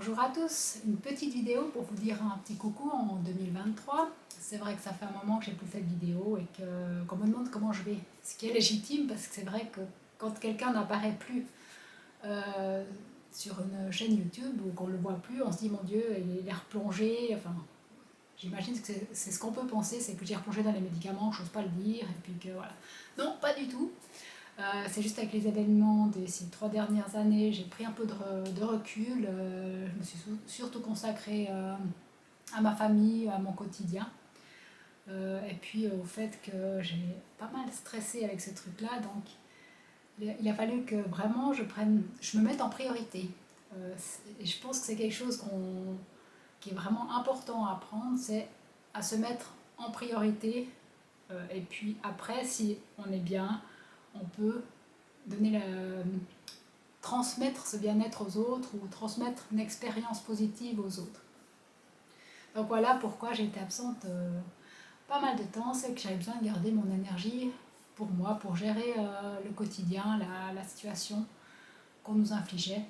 Bonjour à tous, une petite vidéo pour vous dire un petit coucou en 2023. C'est vrai que ça fait un moment que j'ai plus fait de vidéo et qu'on me demande comment je vais. Ce qui est légitime parce que c'est vrai que quand quelqu'un n'apparaît plus euh, sur une chaîne YouTube ou qu'on ne le voit plus, on se dit mon Dieu, il est replongé. Enfin, j'imagine que c'est ce qu'on peut penser, c'est que j'ai replongé dans les médicaments, je n'ose pas le dire et puis que voilà. Non, pas du tout. C'est juste avec les événements de ces 3 dernières années, j'ai pris un peu de recul. Je me suis surtout consacrée à ma famille, à mon quotidien. Et puis au fait que j'ai pas mal stressé avec ce truc-là. Donc il a fallu que vraiment je me mette en priorité. Et je pense que c'est quelque chose qui est vraiment important à apprendre, c'est à se mettre en priorité. Et puis après, si on est bien, on peut donner transmettre ce bien-être aux autres ou transmettre une expérience positive aux autres. Donc voilà pourquoi j'ai été absente pas mal de temps, c'est que j'avais besoin de garder mon énergie pour moi, pour gérer le quotidien, la situation qu'on nous infligeait,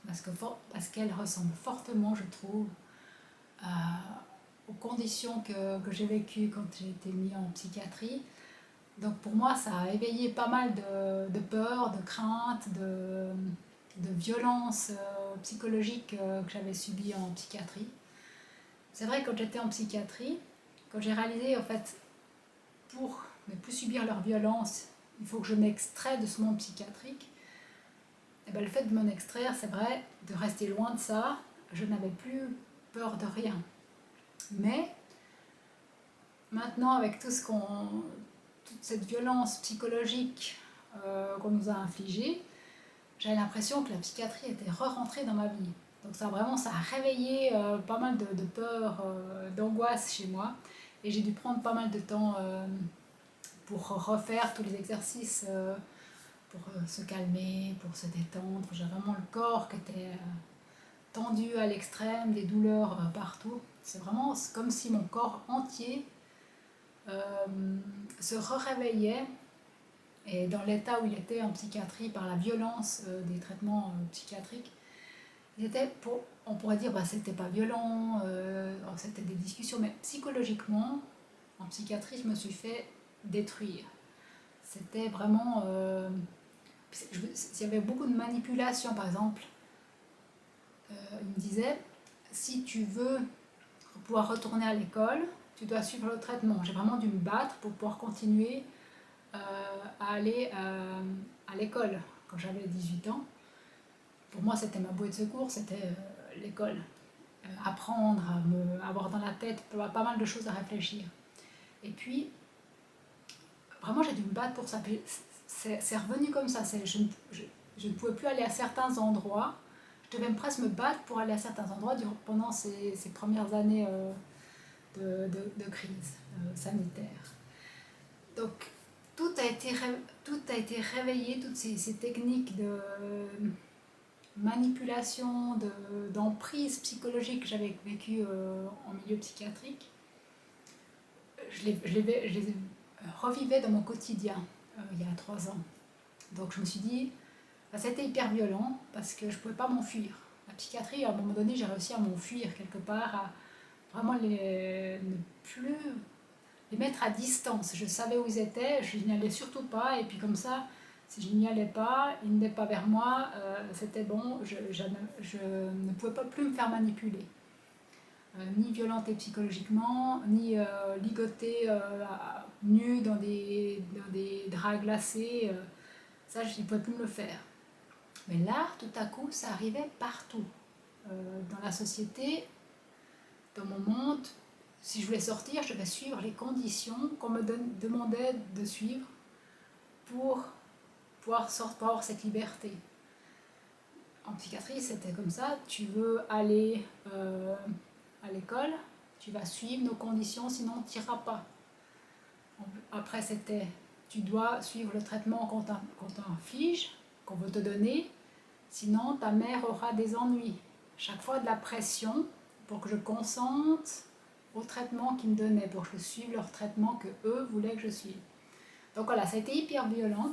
parce qu'elle ressemble fortement, je trouve, aux conditions que j'ai vécues quand j'ai été mis en psychiatrie. Donc pour moi, ça a éveillé pas mal de peur, de crainte, de violence psychologique que j'avais subie en psychiatrie. C'est vrai que quand j'étais en psychiatrie, quand j'ai réalisé en fait, pour ne plus subir leur violence, il faut que je m'extrais de ce monde psychiatrique, et ben, le fait de m'en extraire, c'est vrai, de rester loin de ça, je n'avais plus peur de rien. Mais maintenant, avec toute cette violence psychologique qu'on nous a infligée, j'avais l'impression que la psychiatrie était re-rentrée dans ma vie. Donc ça a réveillé pas mal de peur, d'angoisse chez moi. Et j'ai dû prendre pas mal de temps pour refaire tous les exercices, pour se calmer, pour se détendre. J'ai vraiment le corps qui était tendu à l'extrême, des douleurs partout. C'est vraiment comme si mon corps entier euh, se réveillait. Et dans l'état où il était en psychiatrie par la violence des traitements psychiatriques, on pourrait dire bah c'était pas violent, c'était des discussions, mais psychologiquement, en psychiatrie, je me suis fait détruire. C'était vraiment. Il y avait beaucoup de manipulation, par exemple. Il me disait si tu veux pouvoir retourner à l'école, tu dois suivre le traitement. J'ai vraiment dû me battre pour pouvoir continuer euh, à aller à l'école quand j'avais 18 ans. Pour moi, c'était ma bouée de secours, c'était l'école. Apprendre, avoir dans la tête pas mal de choses à réfléchir. Et puis, vraiment, j'ai dû me battre pour ça. C'est revenu comme ça. Je ne pouvais plus aller à certains endroits. Je devais presque me battre pour aller à certains endroits pendant ces premières années de crise sanitaire. Donc, tout a été réveillé, toutes ces techniques de manipulation, d'emprise psychologique que j'avais vécues en milieu psychiatrique. Je les revivais dans mon quotidien il y a 3 ans. Donc je me suis dit, bah, c'était hyper violent parce que je ne pouvais pas m'enfuir. La psychiatrie, à un moment donné, j'ai réussi à m'enfuir quelque part, à vraiment ne plus les mettre à distance. Je savais où ils étaient, je n'y allais surtout pas, et puis comme ça, si je n'y allais pas, ils n'étaient pas vers moi, c'était bon, je ne pouvais pas plus me faire manipuler. Ni violenter psychologiquement, ni ligoter nu dans des draps glacés. Ça, je ne pouvais plus me le faire. Mais l'art, tout à coup, ça arrivait partout. Dans la société, dans mon monde, si je voulais sortir, je devais suivre les conditions qu'on me demandait de suivre pour pouvoir sortir, pour avoir cette liberté. En psychiatrie, c'était comme ça. Tu veux aller à l'école, tu vas suivre nos conditions, sinon tu n'iras pas. Après, c'était tu dois suivre le traitement qu'on t'inflige, qu'on veut te donner, sinon ta mère aura des ennuis. Chaque fois de la pression pour que je consente au traitement qu'ils me donnaient, pour que je suive leur traitement que eux voulaient que je suive. Donc voilà, ça a été hyper violent.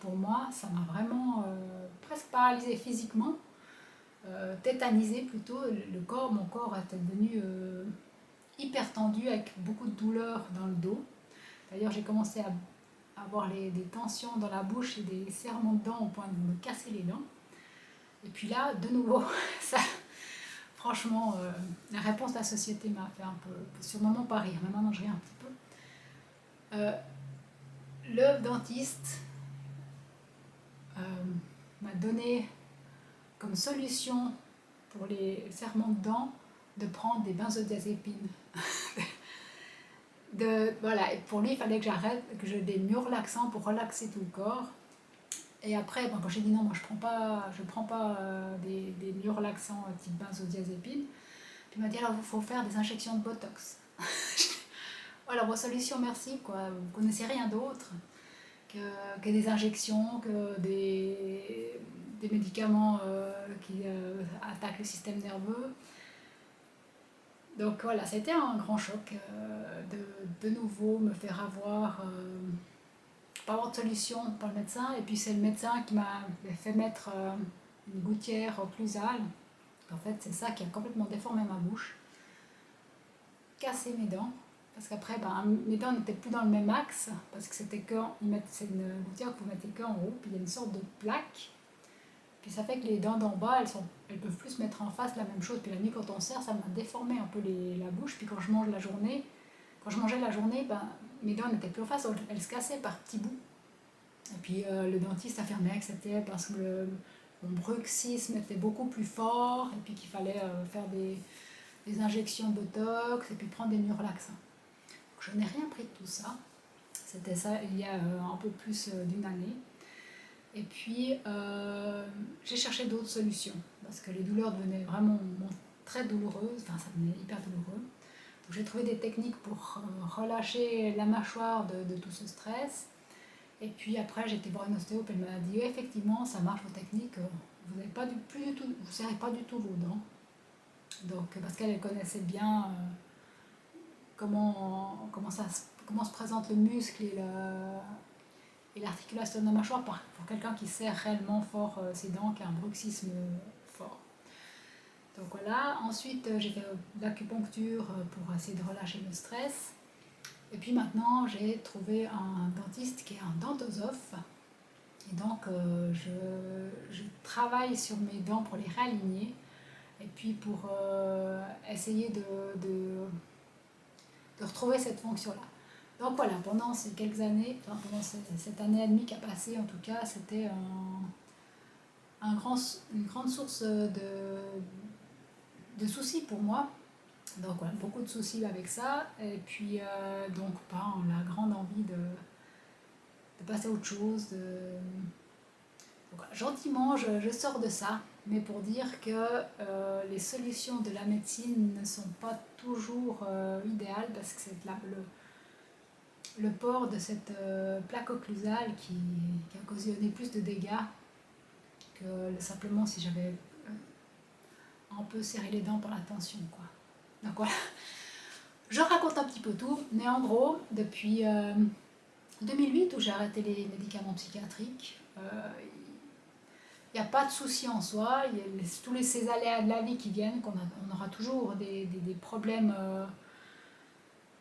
Pour moi, ça m'a vraiment presque paralysée physiquement. tétanisée plutôt, mon corps était devenu hyper tendu avec beaucoup de douleurs dans le dos. D'ailleurs, j'ai commencé à avoir des tensions dans la bouche et des serrements de dents au point de me casser les dents. Et puis là, de nouveau, ça, franchement, la réponse de la société m'a fait un peu, sur le moment, pas rire, mais maintenant je ris un petit peu. Le dentiste m'a donné comme solution pour les serrements de dents de prendre des benzodiazépines. Voilà, et pour lui, il fallait que j'arrête, que je des myorelaxants pour relaxer tout le corps. Et après, bon, quand j'ai dit non, moi je prends pas des myorelaxants type benzodiazépine, puis il m'a dit alors il faut faire des injections de Botox. Voilà, vos solutions, merci, quoi. Vous connaissez rien d'autre que des injections, que des médicaments qui attaquent le système nerveux. Donc voilà, c'était un grand choc de nouveau me faire avoir, pas avoir de solution par le médecin. Et puis c'est le médecin qui m'a fait mettre une gouttière occlusale. En fait, c'est ça qui a complètement déformé ma bouche, cassé mes dents. Parce qu'après, mes dents n'étaient plus dans le même axe, parce que c'est une gouttière que vous mettez qu'en haut, puis il y a une sorte de plaque. Puis ça fait que les dents d'en bas, elles peuvent plus se mettre en face, la même chose. Puis la nuit, quand on serre, ça m'a déformé un peu la bouche. Puis quand je mangeais la journée, mes dents n'étaient plus en face, elles se cassaient par petits bouts. Et puis le dentiste affirmait que c'était parce que mon bruxisme était beaucoup plus fort, et puis qu'il fallait faire des injections de Botox, et puis prendre des myorelaxants. Je n'ai rien pris de tout ça. C'était ça il y a un peu plus d'une année. Et puis, j'ai cherché d'autres solutions, parce que les douleurs devenaient vraiment très douloureuses, enfin ça devenait hyper douloureux. Donc j'ai trouvé des techniques pour relâcher la mâchoire de tout ce stress. Et puis après, j'ai été voir une ostéo, et elle m'a dit effectivement, ça marche vos techniques, vous n'avez pas plus du tout, vous serrez pas du tout vos dents. Donc, parce qu'elle connaissait bien comment se présente le muscle et l'articulation de la mâchoire pour quelqu'un qui serre réellement fort ses dents, qui a un bruxisme fort. Donc voilà, ensuite j'ai fait de l'acupuncture pour essayer de relâcher le stress. Et puis maintenant j'ai trouvé un dentiste qui est un dentosophe. Et donc je travaille sur mes dents pour les réaligner. Et puis pour essayer de retrouver cette fonction-là. Donc voilà, pendant ces quelques années, enfin pendant cette année et demie qui a passé en tout cas, c'était une grande source de soucis pour moi. Donc voilà, beaucoup de soucis avec ça. Et puis donc la grande envie de passer à autre chose. Donc, voilà, gentiment, je sors de ça, mais pour dire que les solutions de la médecine ne sont pas toujours idéales, parce que c'est le port de cette plaque occlusale qui a occasionné plus de dégâts que simplement si j'avais un peu serré les dents par la tension, quoi. Donc voilà, je raconte un petit peu tout, mais en gros, depuis 2008 où j'ai arrêté les médicaments psychiatriques, il n'y a pas de souci en soi, il y a tous ces aléas de la vie qui viennent, on aura toujours des problèmes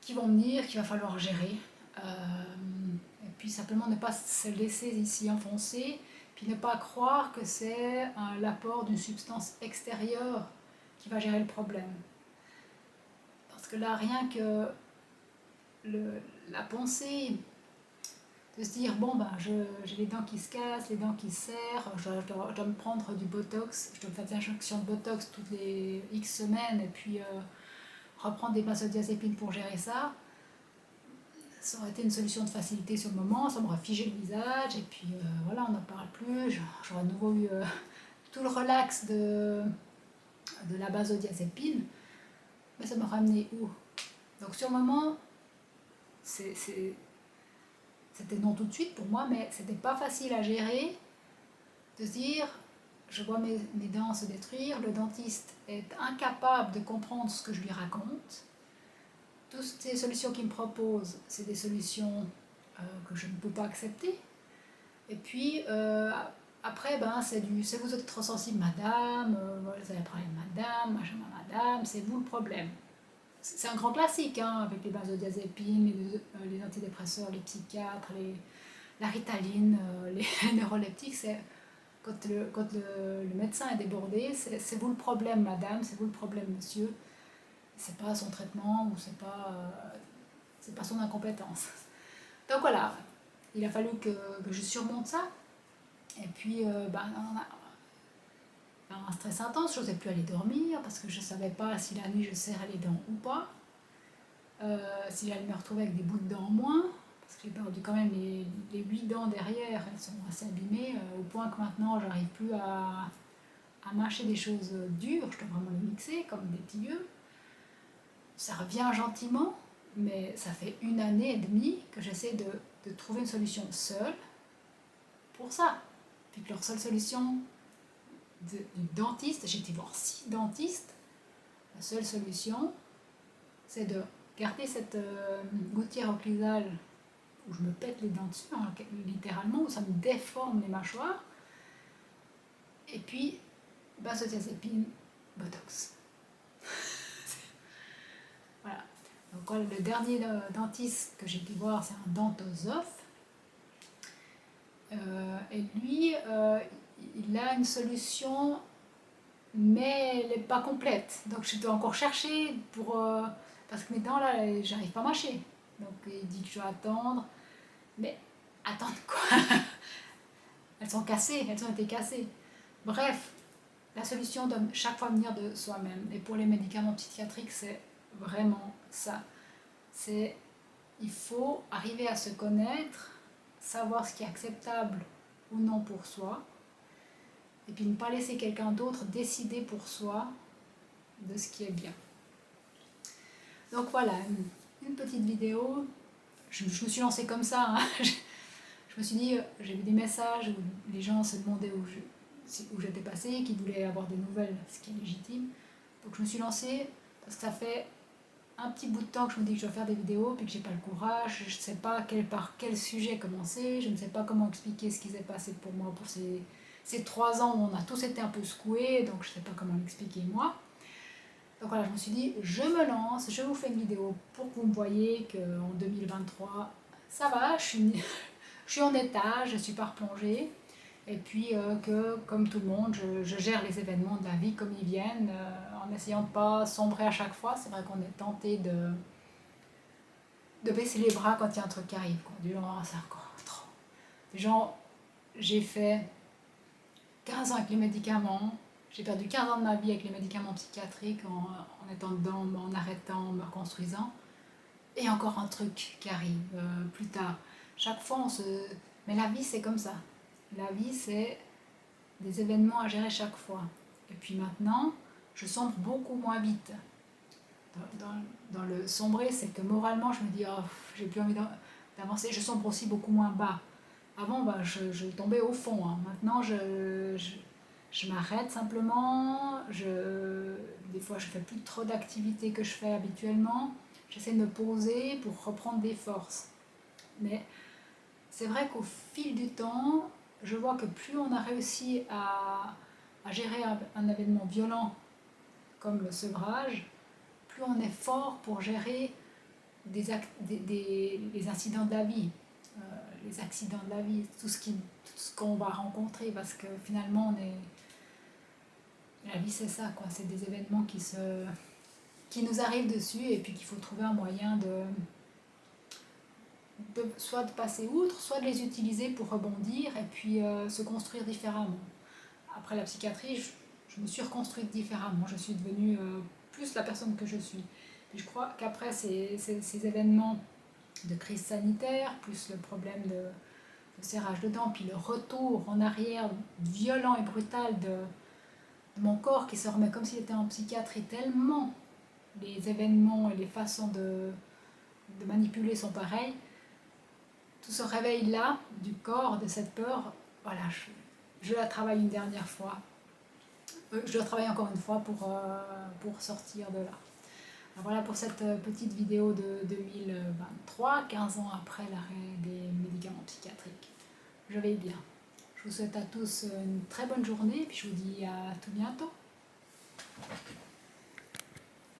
qui vont venir, qu'il va falloir gérer. Et puis simplement ne pas se laisser ici enfoncer, puis ne pas croire que c'est l'apport d'une substance extérieure qui va gérer le problème. Parce que là, rien que la pensée de se dire bon j'ai les dents qui se cassent, les dents qui se serrent, je dois me prendre du Botox, je dois me faire des injections de Botox toutes les X semaines, et puis reprendre des benzodiazépines pour gérer ça. Ça aurait été une solution de facilité sur le moment, ça m'aurait figé le visage, et puis voilà, on n'en parle plus, j'aurais à nouveau eu tout le relax de la benzodiazépine, mais ça m'aurait amené où? Donc sur le moment, c'était non tout de suite pour moi, mais c'était pas facile à gérer, de se dire, je vois mes dents se détruire, le dentiste est incapable de comprendre ce que je lui raconte. Toutes ces solutions qu'il me propose, c'est des solutions que je ne peux pas accepter. Et puis, Après, ben, c'est vous êtes trop sensible, madame, voilà, vous avez un problème, madame, machin, madame, c'est vous le problème. C'est un grand classique, hein, avec les benzodiazépines, les antidépresseurs, les psychiatres, la ritaline, les neuroleptiques. C'est quand le médecin est débordé, c'est vous le problème, madame, c'est vous le problème, monsieur. C'est pas son traitement ou c'est pas son incompétence. Donc voilà, il a fallu que je surmonte ça. Et puis, un stress intense, je n'osais plus aller dormir parce que je ne savais pas si la nuit je serrais les dents ou pas, si j'allais me retrouver avec des bouts de dents en moins, parce que j'ai perdu quand même les 8 dents derrière, elles sont assez abîmées, au point que maintenant j'arrive plus à mâcher des choses dures, je dois vraiment les mixer comme des petits œufs. Ça revient gentiment, mais ça fait 1 année et demie que j'essaie de trouver une solution seule pour ça. Puis que leur seule solution du dentiste, j'ai été voir 6 dentistes, la seule solution c'est de garder cette gouttière occlusale où je me pète les dents dessus, hein, littéralement, où ça me déforme les mâchoires, et puis benzodiazépine, botox. Voilà. Donc le dernier dentiste que j'ai été voir, c'est un dentosophe. Et lui, il a une solution, mais elle n'est pas complète. Donc je dois encore chercher parce que mes dents là, j'arrive pas à mâcher. Donc il dit que je dois attendre. Mais attendre quoi? Elles sont cassées, elles ont été cassées. Bref, la solution doit chaque fois venir de soi-même. Et pour les médicaments psychiatriques, c'est vraiment ça. Il faut arriver à se connaître, savoir ce qui est acceptable ou non pour soi, et puis ne pas laisser quelqu'un d'autre décider pour soi de ce qui est bien. Donc voilà, une petite vidéo. Je me suis lancée comme ça. Hein. Je me suis dit, j'ai vu des messages où les gens se demandaient où j'étais passée, qui voulaient avoir des nouvelles, ce qui est légitime. Donc je me suis lancée parce que ça fait un petit bout de temps que je me dis que je dois faire des vidéos, puis que j'ai pas le courage, je ne sais pas par quel sujet commencer, je ne sais pas comment expliquer ce qui s'est passé pour moi pour ces 3 ans où on a tous été un peu secoués, donc je ne sais pas comment l'expliquer moi. Donc voilà, je me suis dit, je me lance, je vous fais une vidéo pour que vous me voyez qu'en 2023, ça va, je suis en état, je ne suis pas replongée. Et puis que, comme tout le monde, je gère les événements de la vie comme ils viennent, en essayant de ne pas sombrer à chaque fois. C'est vrai qu'on est tenté de baisser les bras quand il y a un truc qui arrive. Quoi. Du genre, c'est encore trop. Du genre, j'ai fait 15 ans avec les médicaments. J'ai perdu 15 ans de ma vie avec les médicaments psychiatriques en étant dedans, en arrêtant, en me reconstruisant. Et encore un truc qui arrive plus tard. Chaque fois, Mais la vie, c'est comme ça. La vie, c'est des événements à gérer chaque fois. Et puis maintenant, je sombre beaucoup moins vite. Dans le sombrer, c'est que moralement, je me dis, oh, j'ai plus envie d'avancer. Je sombre aussi beaucoup moins bas. Avant, je tombais au fond. Hein. Maintenant, je m'arrête simplement. Des fois, je fais plus trop d'activités que je fais habituellement. J'essaie de me poser pour reprendre des forces. Mais c'est vrai qu'au fil du temps, je vois que plus on a réussi à gérer un événement violent comme le sevrage, plus on est fort pour gérer les incidents de la vie, les accidents de la vie, tout ce qu'on va rencontrer, parce que finalement, la vie c'est ça, quoi. C'est des événements qui nous arrivent dessus et puis qu'il faut trouver un moyen soit de passer outre, soit de les utiliser pour rebondir et puis se construire différemment. Après la psychiatrie, je me suis reconstruite différemment. Je suis devenue plus la personne que je suis. Et je crois qu'après ces événements de crise sanitaire, plus le problème de serrage de dents, puis le retour en arrière violent et brutal de mon corps qui se remet comme s'il était en psychiatrie, tellement les événements et les façons de manipuler sont pareils. Tout ce réveil-là du corps, de cette peur, voilà, je la travaille une dernière fois. Je la travaille encore une fois pour sortir de là. Alors voilà pour cette petite vidéo de 2023, 15 ans après l'arrêt des médicaments psychiatriques. Je vais bien. Je Je vous souhaite à tous une très bonne journée et puis je vous dis à tout bientôt.